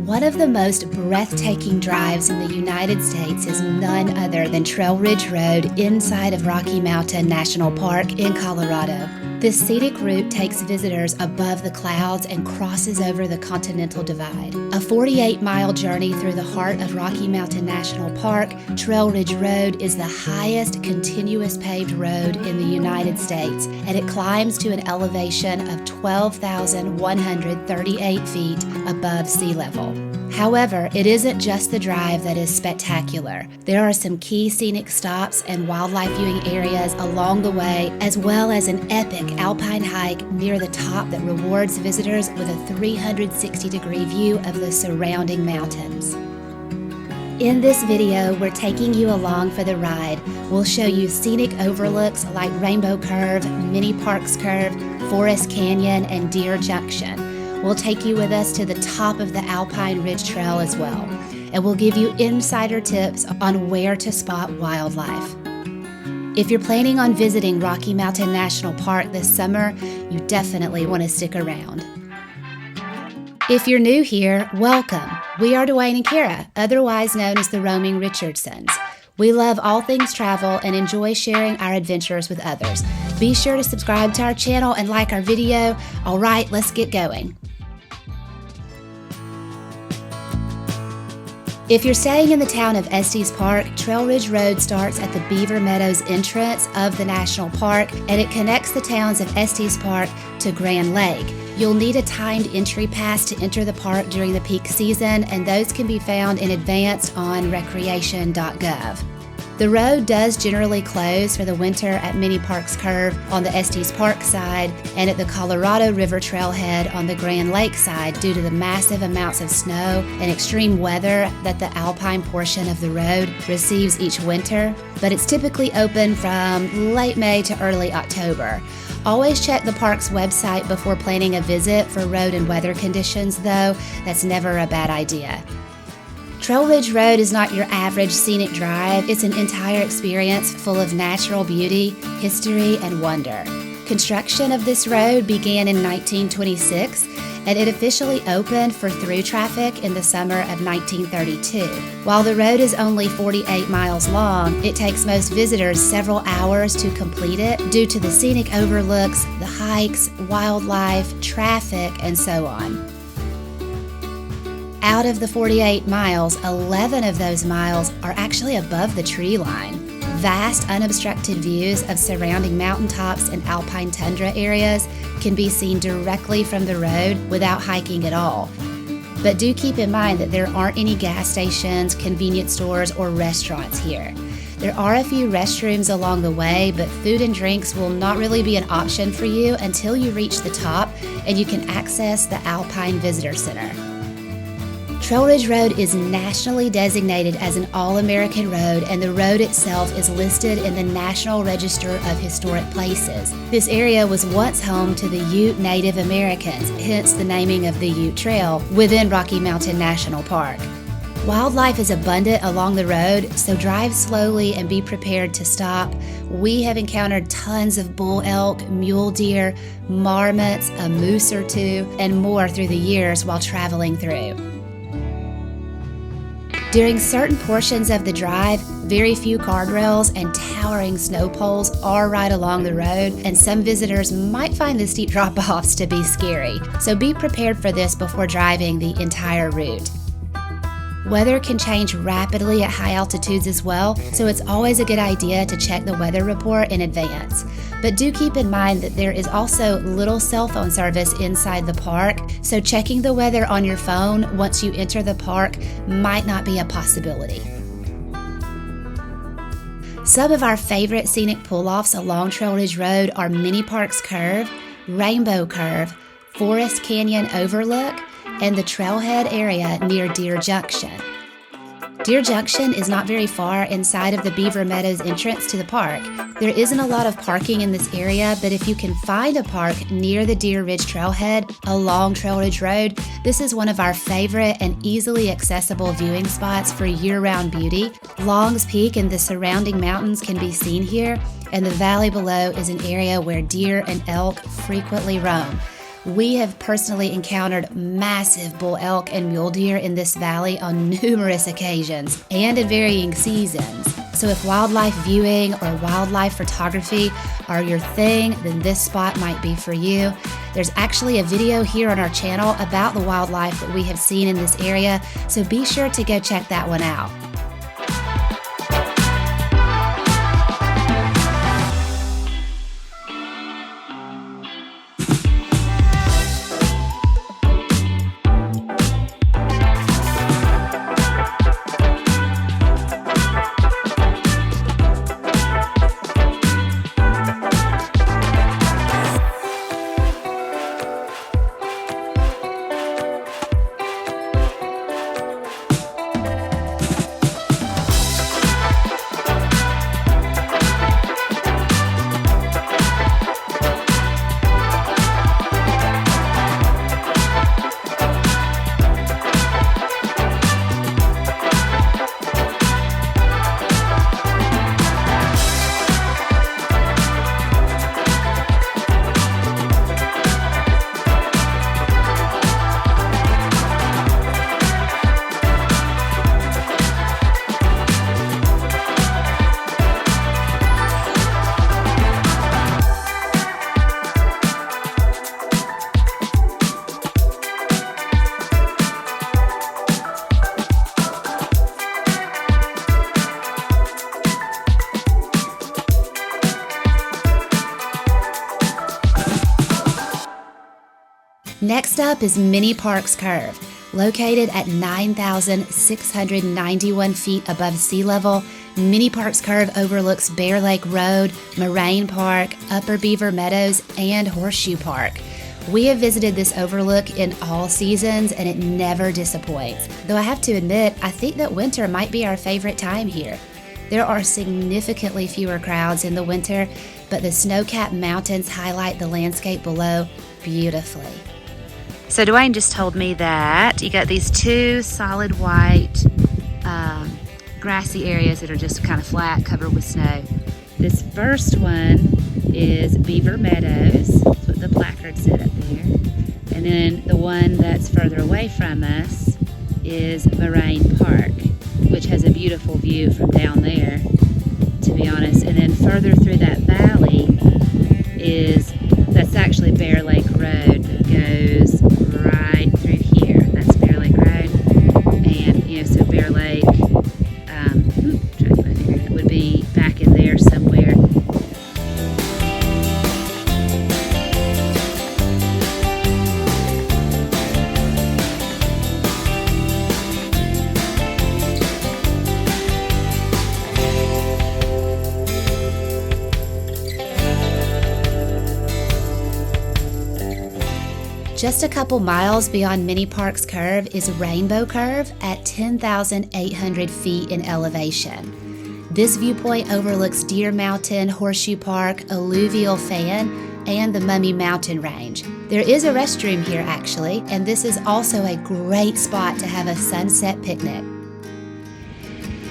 One of the most breathtaking drives in the United States is none other than Trail Ridge Road inside of Rocky Mountain National Park in Colorado. This scenic route takes visitors above the clouds and crosses over the Continental Divide. A 48-mile journey through the heart of Rocky Mountain National Park, Trail Ridge Road is the highest continuous paved road in the United States, and it climbs to an elevation of 12,138 feet above sea level. However, it isn't just the drive that is spectacular. There are some key scenic stops and wildlife viewing areas along the way, as well as an epic alpine hike near the top that rewards visitors with a 360-degree view of the surrounding mountains. In this video, we're taking you along for the ride. We'll show you scenic overlooks like Rainbow Curve, Mini Parks Curve, Forest Canyon, and Deer Junction. We'll take you with us to the top of the Alpine Ridge Trail as well, and we'll give you insider tips on where to spot wildlife. If you're planning on visiting Rocky Mountain National Park this summer, you definitely want to stick around. If you're new here, welcome. We are Dwayne and Kara, otherwise known as the Roaming Richardsons. We love all things travel and enjoy sharing our adventures with others. Be sure to subscribe to our channel and like our video. All right, let's get going. If you're staying in the town of Estes Park, Trail Ridge Road starts at the Beaver Meadows entrance of the national park, and it connects the towns of Estes Park to Grand Lake. You'll need a timed entry pass to enter the park during the peak season, and those can be found in advance on recreation.gov. The road does generally close for the winter at Mini Parks Curve on the Estes Park side and at the Colorado River Trailhead on the Grand Lake side due to the massive amounts of snow and extreme weather that the alpine portion of the road receives each winter, but it's typically open from late May to early October. Always check the park's website before planning a visit for road and weather conditions, though. That's never a bad idea. Trail Ridge Road is not your average scenic drive. It's an entire experience full of natural beauty, history, and wonder. Construction of this road began in 1926, and it officially opened for through traffic in the summer of 1932. While the road is only 48 miles long, it takes most visitors several hours to complete it due to the scenic overlooks, the hikes, wildlife, traffic, and so on. Out of the 48 miles, 11 of those miles are actually above the tree line. Vast, unobstructed views of surrounding mountaintops and alpine tundra areas can be seen directly from the road without hiking at all. But do keep in mind that there aren't any gas stations, convenience stores, or restaurants here. There are a few restrooms along the way, but food and drinks will not really be an option for you until you reach the top and you can access the Alpine Visitor Center. Trail Ridge Road is nationally designated as an All-American Road, and the road itself is listed in the National Register of Historic Places. This area was once home to the Ute Native Americans, hence the naming of the Ute Trail within Rocky Mountain National Park. Wildlife is abundant along the road, so drive slowly and be prepared to stop. We have encountered tons of bull elk, mule deer, marmots, a moose or two, and more through the years while traveling through. During certain portions of the drive, very few guardrails and towering snow poles are right along the road, and some visitors might find the steep drop-offs to be scary, so be prepared for this before driving the entire route. Weather can change rapidly at high altitudes as well, so it's always a good idea to check the weather report in advance. But do keep in mind that there is also little cell phone service inside the park, so checking the weather on your phone once you enter the park might not be a possibility. Some of our favorite scenic pull-offs along Trail Ridge Road are Mini Parks Curve, Rainbow Curve, Forest Canyon Overlook, and the trailhead area near Deer Junction. Deer Junction is not very far inside of the Beaver Meadows entrance to the park. There isn't a lot of parking in this area, but if you can find a park near the Deer Ridge Trailhead along Trail Ridge Road, this is one of our favorite and easily accessible viewing spots for year-round beauty. Long's Peak and the surrounding mountains can be seen here, and the valley below is an area where deer and elk frequently roam. We have personally encountered massive bull elk and mule deer in this valley on numerous occasions and in varying seasons. So if wildlife viewing or wildlife photography are your thing, then this spot might be for you. There's actually a video here on our channel about the wildlife that we have seen in this area, so be sure to go check that one out. Next up is Mini Parks Curve. Located at 9,691 feet above sea level, Mini Parks Curve overlooks Bear Lake Road, Moraine Park, Upper Beaver Meadows, and Horseshoe Park. We have visited this overlook in all seasons and it never disappoints. Though I have to admit, I think that winter might be our favorite time here. There are significantly fewer crowds in the winter, but the snow-capped mountains highlight the landscape below beautifully. So Dwayne just told me that you got these two solid white grassy areas that are just kind of flat, covered with snow. This first one is Beaver Meadows. That's what the placard said up there. And then the one that's further away from us is Moraine Park, which has a beautiful view from down there, to be honest. And then further through that valley that's actually Bear Lake Road that goes right through here. That's Bear Lake Road. And, so Bear Lake, it would be back in there somewhere. Just a couple miles beyond Mini Parks Curve is Rainbow Curve at 10,800 feet in elevation. This viewpoint overlooks Deer Mountain, Horseshoe Park, Alluvial Fan, and the Mummy Mountain Range. There is a restroom here actually, and this is also a great spot to have a sunset picnic.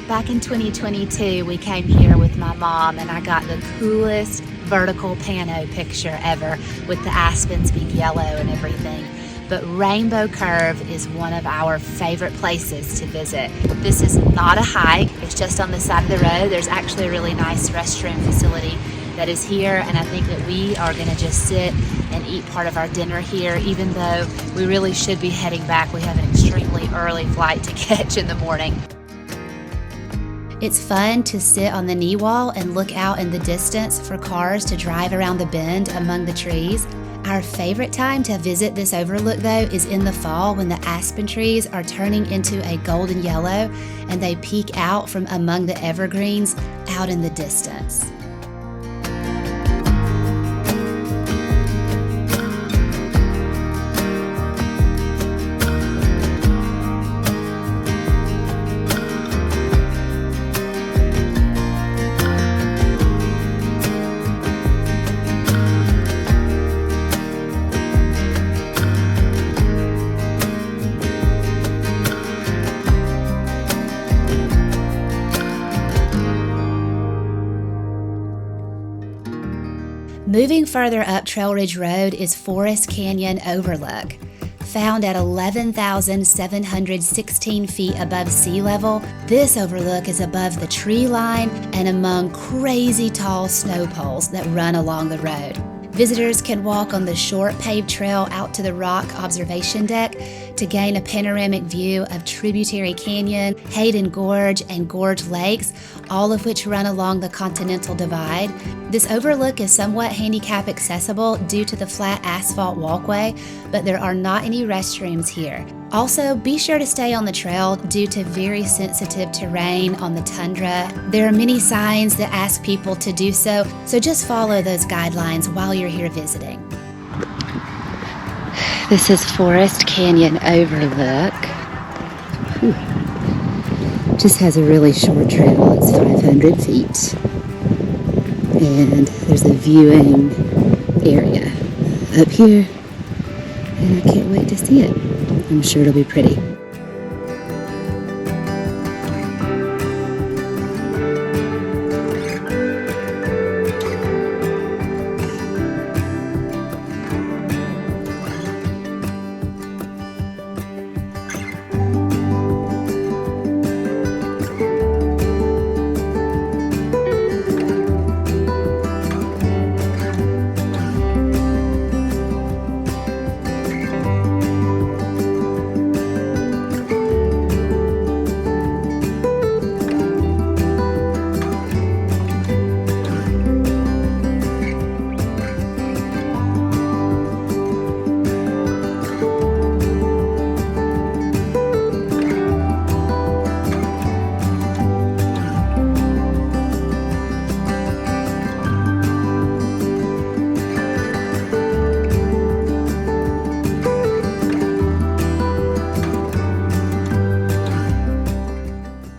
Back in 2022, we came here with my mom and I got the coolest vertical pano picture ever with the aspens being yellow and everything. But Rainbow Curve is one of our favorite places to visit. This is not a hike, it's just on the side of the road. There's actually a really nice restroom facility that is here, and I think that we are gonna just sit and eat part of our dinner here, even though we really should be heading back. We have an extremely early flight to catch in the morning. It's fun to sit on the knee wall and look out in the distance for cars to drive around the bend among the trees. Our favorite time to visit this overlook though is in the fall when the aspen trees are turning into a golden yellow and they peek out from among the evergreens out in the distance. Moving further up Trail Ridge Road is Forest Canyon Overlook. Found at 11,716 feet above sea level, this overlook is above the tree line and among crazy tall snow poles that run along the road. Visitors can walk on the short paved trail out to the rock observation deck to gain a panoramic view of Tributary Canyon, Hayden Gorge, and Gorge Lakes, all of which run along the Continental Divide. This overlook is somewhat handicap accessible due to the flat asphalt walkway, but there are not any restrooms here. Also, be sure to stay on the trail due to very sensitive terrain on the tundra. There are many signs that ask people to do so, so just follow those guidelines while you're here visiting. This is Forest Canyon Overlook. Whew. Just has a really short trail. It's 500 feet. And there's a viewing area up here. And I can't wait to see it. I'm sure it'll be pretty.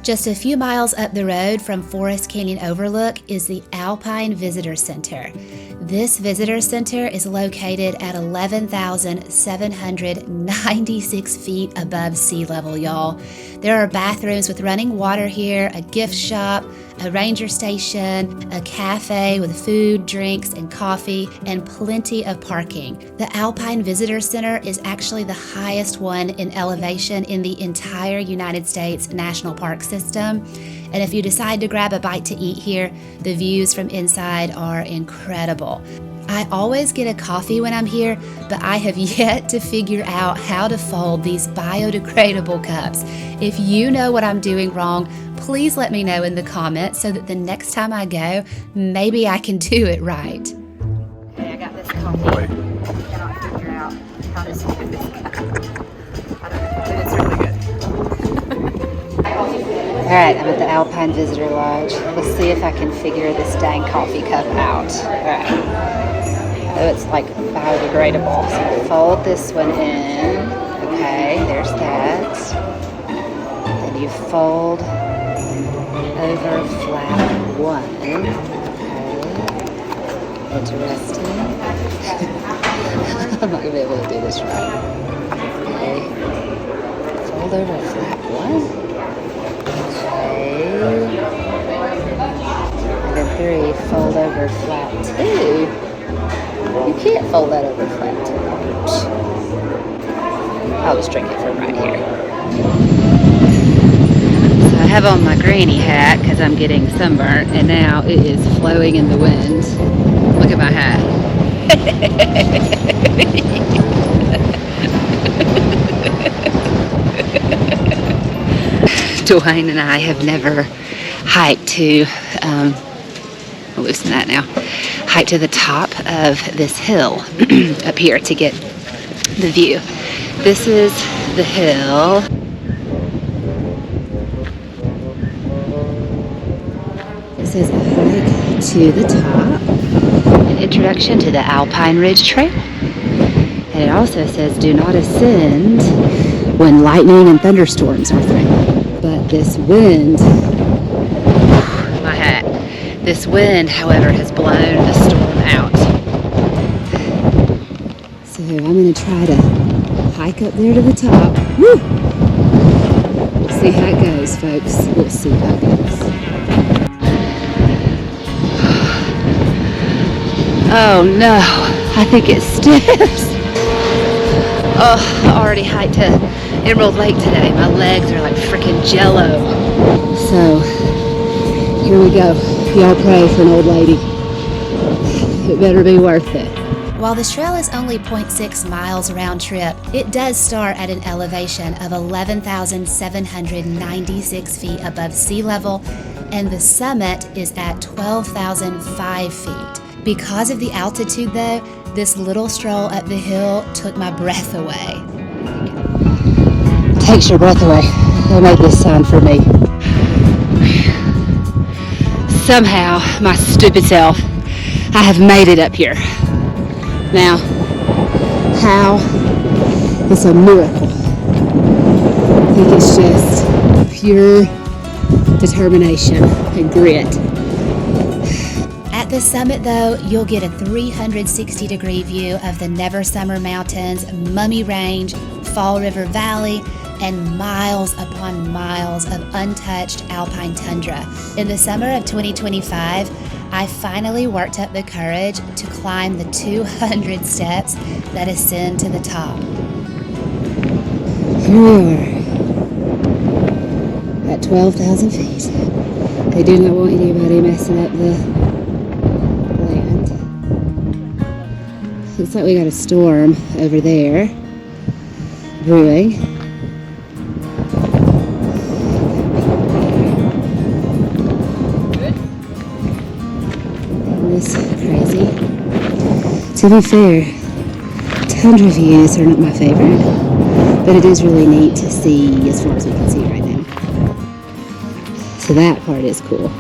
Just a few miles up the road from Forest Canyon Overlook is the Alpine Visitor Center. This visitor center is located at 11,796 feet above sea level, y'all. There are bathrooms with running water here, a gift shop, a ranger station, a cafe with food, drinks, and coffee, and plenty of parking. The Alpine Visitor Center is actually the highest one in elevation in the entire United States National Park System. And if you decide to grab a bite to eat here, the views from inside are incredible. I always get a coffee when I'm here, but I have yet to figure out how to fold these biodegradable cups. If you know what I'm doing wrong, please let me know in the comments so that the next time I go, maybe I can do it right. Okay, I got this coffee. I cannot figure out how to do this cup. I don't know, but it's really good. Alright, I'm at the Alpine Visitor Lodge. Let's see if I can figure this dang coffee cup out. Alright. So it's like biodegradable. So fold this one in. Okay, there's that. Then you fold over flat one. Okay. Interesting. I'm not going to be able to do this right. Okay. Fold over flat one. And then 3, fold over flat 2. You can't fold that over flat 2. I'll just drink it from right here. So I have on my granny hat because I'm getting sunburnt, and now it is flowing in the wind. Look at my hat. Dwayne and I have never hiked to, I'll loosen that now, hike to the top of this hill up here to get the view. This is the hill. This is a hike to the top, an introduction to the Alpine Ridge Trail. And it also says do not ascend when lightning and thunderstorms are threatened. But this wind, my hat, this wind, however, has blown the storm out. So I'm going to try to hike up there to the top. Woo! We'll see how it goes, folks. We'll see how it goes. Oh no, I think it sticks. Oh, I already hiked to Emerald Lake today. My legs are like freaking jello. So, here we go. Y'all pray for an old lady. It better be worth it. While this trail is only 0.6 miles round trip, it does start at an elevation of 11,796 feet above sea level, and the summit is at 12,005 feet. Because of the altitude though, this little stroll up the hill took my breath away. Takes your breath away. They made this sign for me. Somehow, my stupid self, I have made it up here. Now, how? It's a miracle. I think it's just pure determination and grit. At the summit though, you'll get a 360-degree view of the Never Summer Mountains, Mummy Range, Fall River Valley, and miles upon miles of untouched alpine tundra. In the summer of 2025, I finally worked up the courage to climb the 200 steps that ascend to the top. Here we are at 12,000 feet. They do not want anybody messing up the land. Looks like we got a storm over there brewing. Crazy. To be fair, tundra views are not my favorite, but it is really neat to see as far as we can see right now. So that part is cool.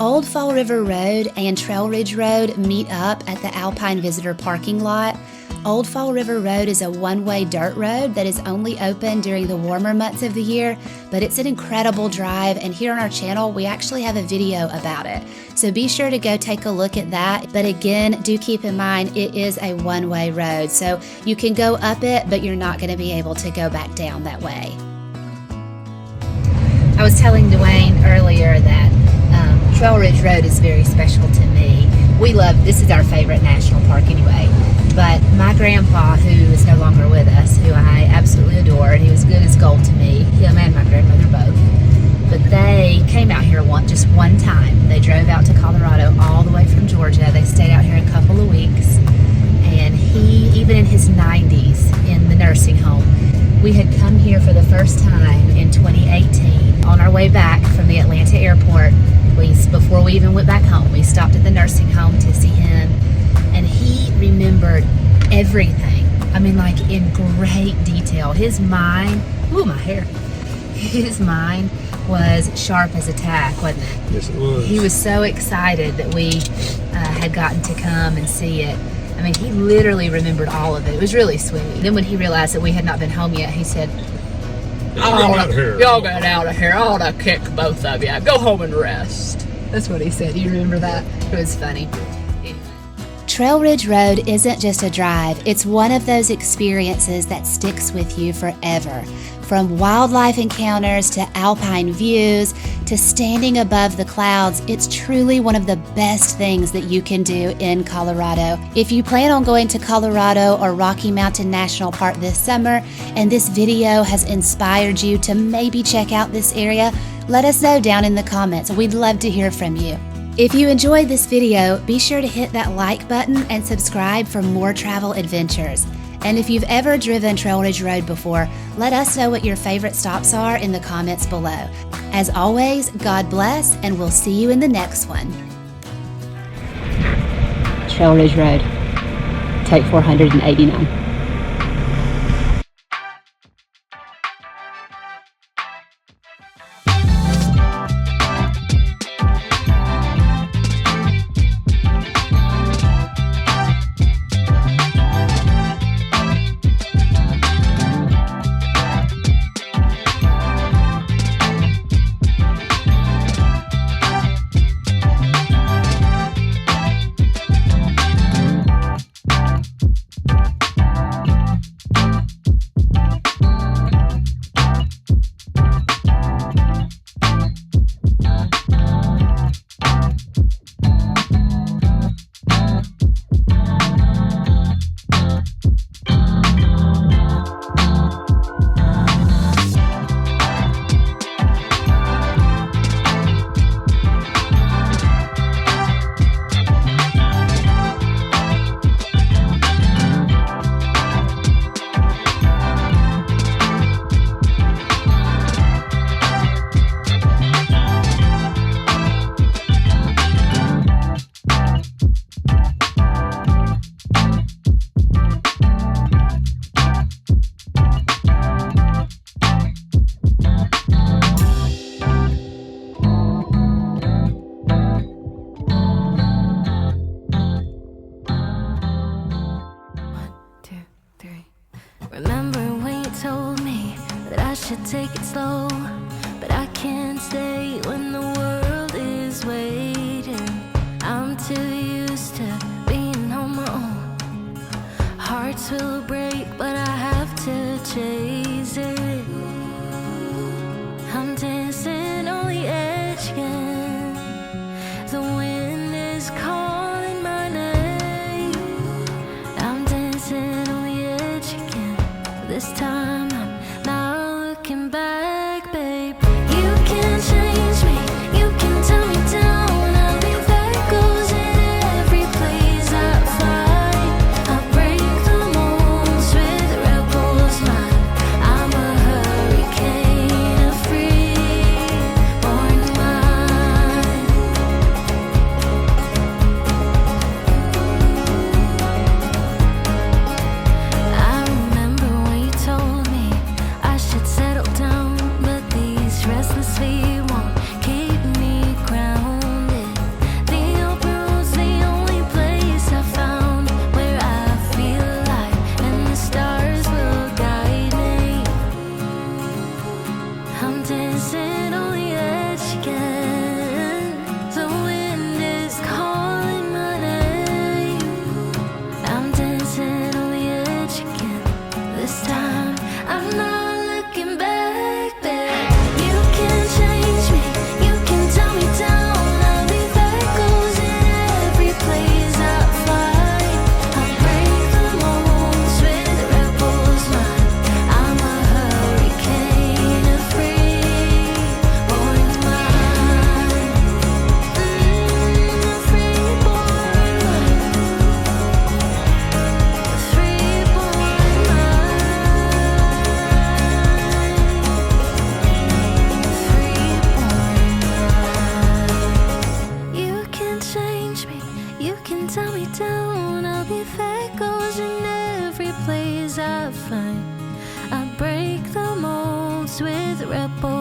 Old Fall River Road and Trail Ridge Road meet up at the Alpine Visitor parking lot. Old Fall River Road is a one-way dirt road that is only open during the warmer months of the year, but it's an incredible drive, and here on our channel we actually have a video about it. So be sure to go take a look at that. But again, do keep in mind it is a one-way road, so you can go up it, but you're not going to be able to go back down that way. I was telling Dwayne earlier that Trail Ridge Road is very special to me. This is our favorite national park anyway, but my grandpa, who is no longer with us, who I absolutely adore, and he was good as gold to me, him and my grandmother both, but they came out here just one time. They drove out to Colorado all the way from Georgia. They stayed out here a couple of weeks, and he, even in his 90s in the nursing home, we had come here for the first time in 2018 on our way back from the Atlanta airport. Before we even went back home, we stopped at the nursing home to see him, and he remembered everything. I mean, like in great detail. His mind, ooh, my hair. His mind was sharp as a tack, wasn't it? Yes, it was. He was so excited that we had gotten to come and see it. I mean, he literally remembered all of it. It was really sweet. Then when he realized that we had not been home yet, he said, Y'all get out of here. I ought to kick both of you. Go home and rest. That's what he said. Do you remember that? It was funny. Trail Ridge Road isn't just a drive. It's one of those experiences that sticks with you forever. From wildlife encounters to alpine views to standing above the clouds, it's truly one of the best things that you can do in Colorado. If you plan on going to Colorado or Rocky Mountain National Park this summer, and this video has inspired you to maybe check out this area, let us know down in the comments. We'd love to hear from you. If you enjoyed this video, be sure to hit that like button and subscribe for more travel adventures. And if you've ever driven Trail Ridge Road before, let us know what your favorite stops are in the comments below. As always, God bless, and we'll see you in the next one. Trail Ridge Road, take 489. Remember when you told me that I should take it slow, but I can't stay when the world is waiting. I'm too used to being on my own. Hearts will break, but I have to chase it. I'm dancing on the edge again. The wind is calling my name. I'm dancing on the edge again. This time I'm not looking back, babe. You can change me, you can tell me down. I'll be that goes in every place I fly. I break the molds with rebels mind. I'm a hurricane, a free-born mind. I remember when you told me I should settle down, but these restless feet won't keep me grounded. The open road's the only place I found where I feel alive, and the stars will guide me. I'm dancing on the edge again. The wind is calling my name. I'm dancing on the edge again. This time I'm not looking back, babe. You can change me, you can tell me down. I'll be that goes in every place I fly. I break the molds with rebels mind. I'm a hurricane, a free-born mind. A free-born mind. A free-born mind. You can change me, you can tell me down. I'll be that goes in every place I find. I break the molds with rebels.